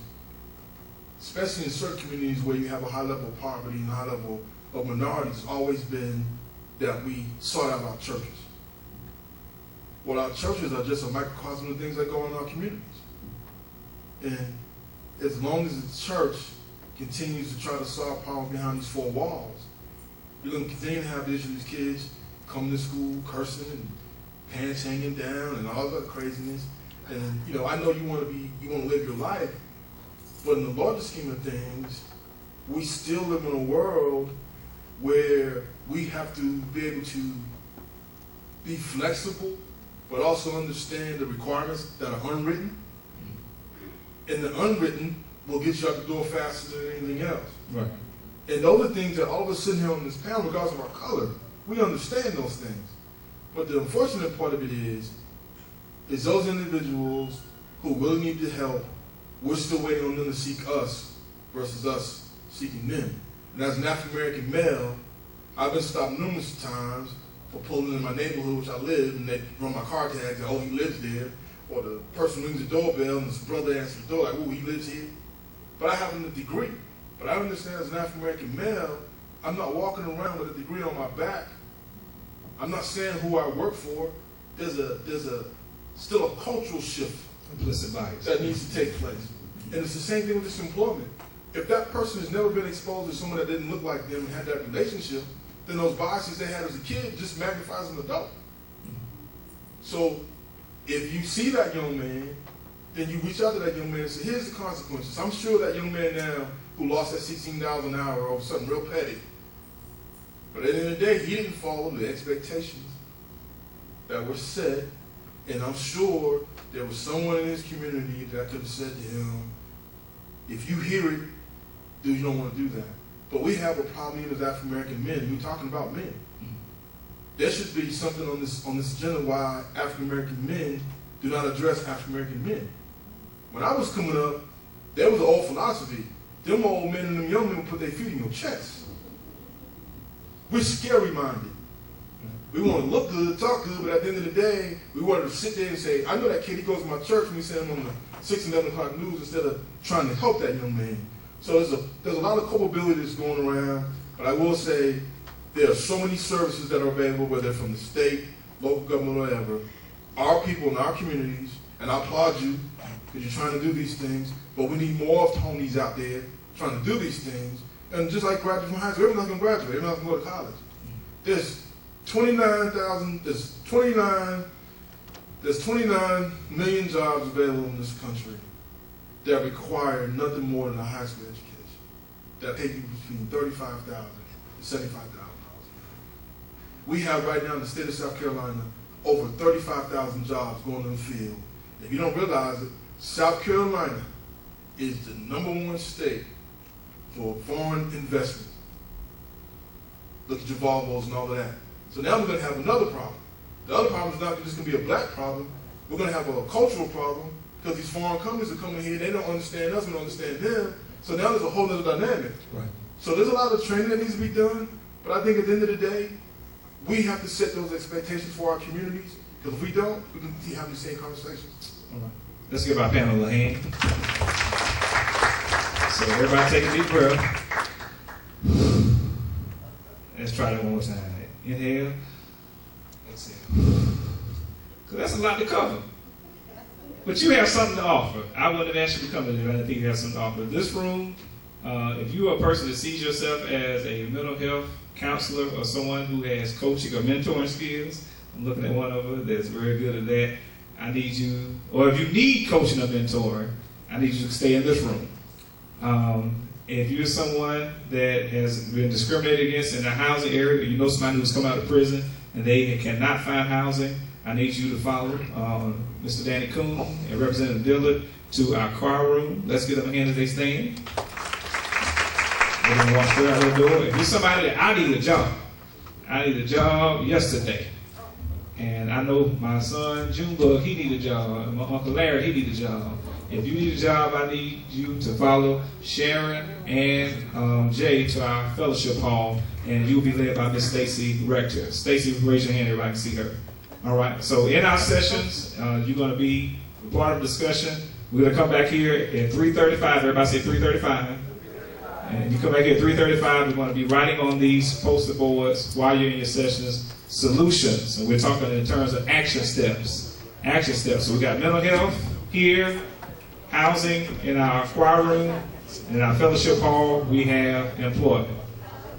especially in certain communities where you have a high level of poverty and a high level of minorities, it's always been that we sought out our churches. Well, our churches are just a microcosm of things that go on in our communities. And as long as the church continues to try to solve problems behind these four walls, you're going to continue to have the issue of these kids coming to school cursing and pants hanging down and all that craziness. And you know, I know you want to live your life, but in the larger scheme of things, we still live in a world where we have to be able to be flexible, but also understand the requirements that are unwritten. And the unwritten will get you out the door faster than anything else. Right. And those are things that all of us sitting here on this panel, regardless of our color, we understand those things. But the unfortunate part of it is those individuals who really need the help, we're still waiting on them to seek us versus us seeking them. And as an African-American male, I've been stopped numerous times for pulling in my neighborhood, which I live, and they run my car tags, and, oh, he lives there. Or the person rings the doorbell, and his brother answers the door, like, oh, he lives here. But I have a degree. But I understand as an African-American male, I'm not walking around with a degree on my back. I'm not saying who I work for. There's still a cultural shift Implicit bias. that needs to take place. And it's the same thing with this employment. If that person has never been exposed to someone that didn't look like them and had that relationship, then those biases they had as a kid just magnifies as an adult. So if you see that young man, then you reach out to that young man and say, here's the consequences. I'm sure that young man now who lost that $16 an hour over something real petty, but at the end of the day, he didn't follow the expectations that were set, and I'm sure there was someone in his community that could have said to him, if you hear it, dude, you don't want to do that. But we have a problem as African American men. We're talking about men. There should be something on this agenda why African American men do not address African American men. When I was coming up, there was an old philosophy. Them old men and them young men would put their feet in your chest. We're scary-minded. We want to look good, talk good, but at the end of the day, we wanted to sit there and say, I know that kid, he goes to my church, and we send him on the 6 and 11 o'clock news instead of trying to help that young man. So there's a lot of culpability that's going around, but I will say there are so many services that are available, whether from the state, local government, or whatever. Our people in our communities, and I applaud you because you're trying to do these things, but we need more of Tonys out there trying to do these things. And just like graduates from high school, everyone's going to graduate, everyone's going to go to college. There's 29 million jobs available in this country that require nothing more than a high school education, that pay you between $35,000 to $75,000. We have right now in the state of South Carolina over 35,000 jobs going in the field. If you don't realize it, South Carolina is the #1 state for foreign investment. Look at your Volvos and all of that. So now we're going to have another problem. The other problem is not just going to be a black problem. We're going to have a cultural problem because these foreign companies are coming here. They don't understand us. We don't understand them. So now there's a whole other dynamic. Right. So there's a lot of training that needs to be done. But I think at the end of the day, we have to set those expectations for our communities. Because if we don't, we can keep having the same conversations. All right. Let's give our panel a hand. So everybody take a deep breath. Let's try that one more time. Inhale. Exhale. Because that's a lot to cover. But you have something to offer. I wouldn't have asked you to come in if I didn't think you have something to offer. This room, if you are a person that sees yourself as a mental health counselor or someone who has coaching or mentoring skills, I'm looking at one of them that's very good at that. I need you, or if you need coaching or mentoring, I need you to stay in this room. If you're someone that has been discriminated against in a housing area, or you know somebody who's come out of prison and they cannot find housing, I need you to follow Mr. Danny Coon and Representative Dillard to our car room. Let's give them a hand as they stand. They're going to walk straight out the door. If you're somebody that I need a job yesterday. And I know my son, Junebug, he need a job. And my Uncle Larry, he need a job. If you need a job, I need you to follow Sharon and Jay to our fellowship hall, and you'll be led by Miss Stacy Rector. Stacy, raise your hand, everybody can see her. All right, so in our sessions, you're going to be part of the discussion. We're going to come back here at 3:35. Everybody say 3:35. And you come back here at 3:35. We're going to be writing on these poster boards while you're in your sessions solutions. And we're talking in terms of action steps. Action steps. So we got mental health here, housing in our choir room, in our fellowship hall, we have employment.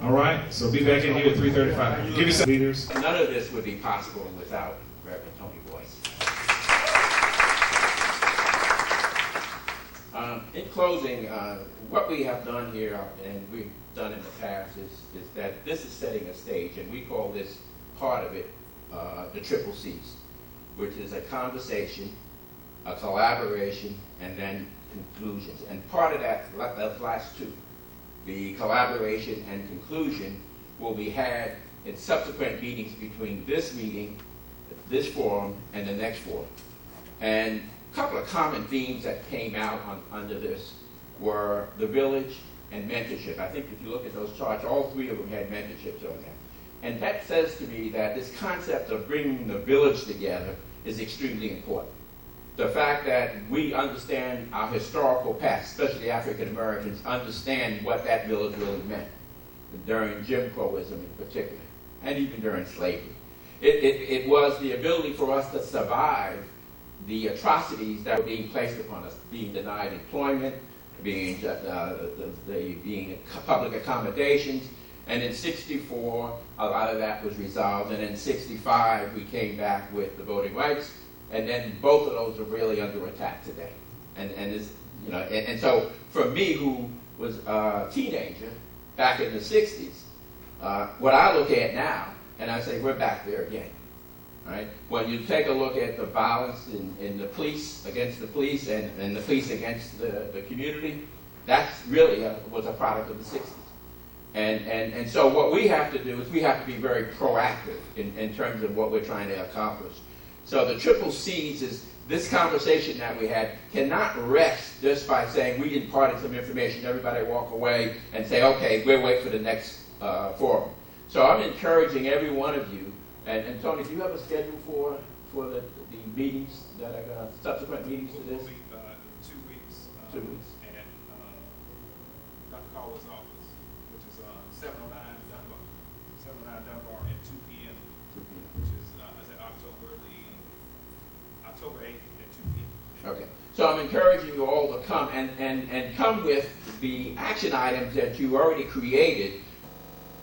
All right? So be back in here at 3:35. Give me some leaders. None of this would be possible without Reverend Tony Boyce. In closing, what we have done here, and we've done in the past, is that this is setting a stage, and we call this part of it the triple C's, which is a conversation, a collaboration, and then conclusions. And part of that, the last two, the collaboration and conclusion, will be had in subsequent meetings between this meeting, this forum, and the next forum. And a couple of common themes that came out under this were the village and mentorship. I think if you look at those charts, all three of them had mentorships on there. And that says to me that this concept of bringing the village together is extremely important. The fact that we understand our historical past, especially African Americans, understand what that village really meant during Jim Crowism in particular, and even during slavery. It was the ability for us to survive the atrocities that were being placed upon us, being denied employment, being public accommodations, and in '64, a lot of that was resolved, and in '65, we came back with the voting rights, and then both of those are really under attack today. And so for me, who was a teenager back in the '60s, what I look at now, and I say, we're back there again. Right? When you take a look at the violence in the police against the police and the police against the community, that's really was a product of the '60s. And so what we have to do is we have to be very proactive in terms of what we're trying to accomplish. So the triple C's is this conversation that we had cannot rest just by saying we imparted some information, everybody walk away and say, okay, we'll wait for the next forum. So I'm encouraging every one of you, and Tony, do you have a schedule for the meetings that are going to, subsequent meetings to this? 2 weeks. 2 weeks. And Dr. Caldwell's office, which is 709 Dunbar. 709 Dunbar at 2 p.m. 2 p.m. Which is October 8th at 2 p.m. Okay. So I'm encouraging you all to come and come with the action items that you already created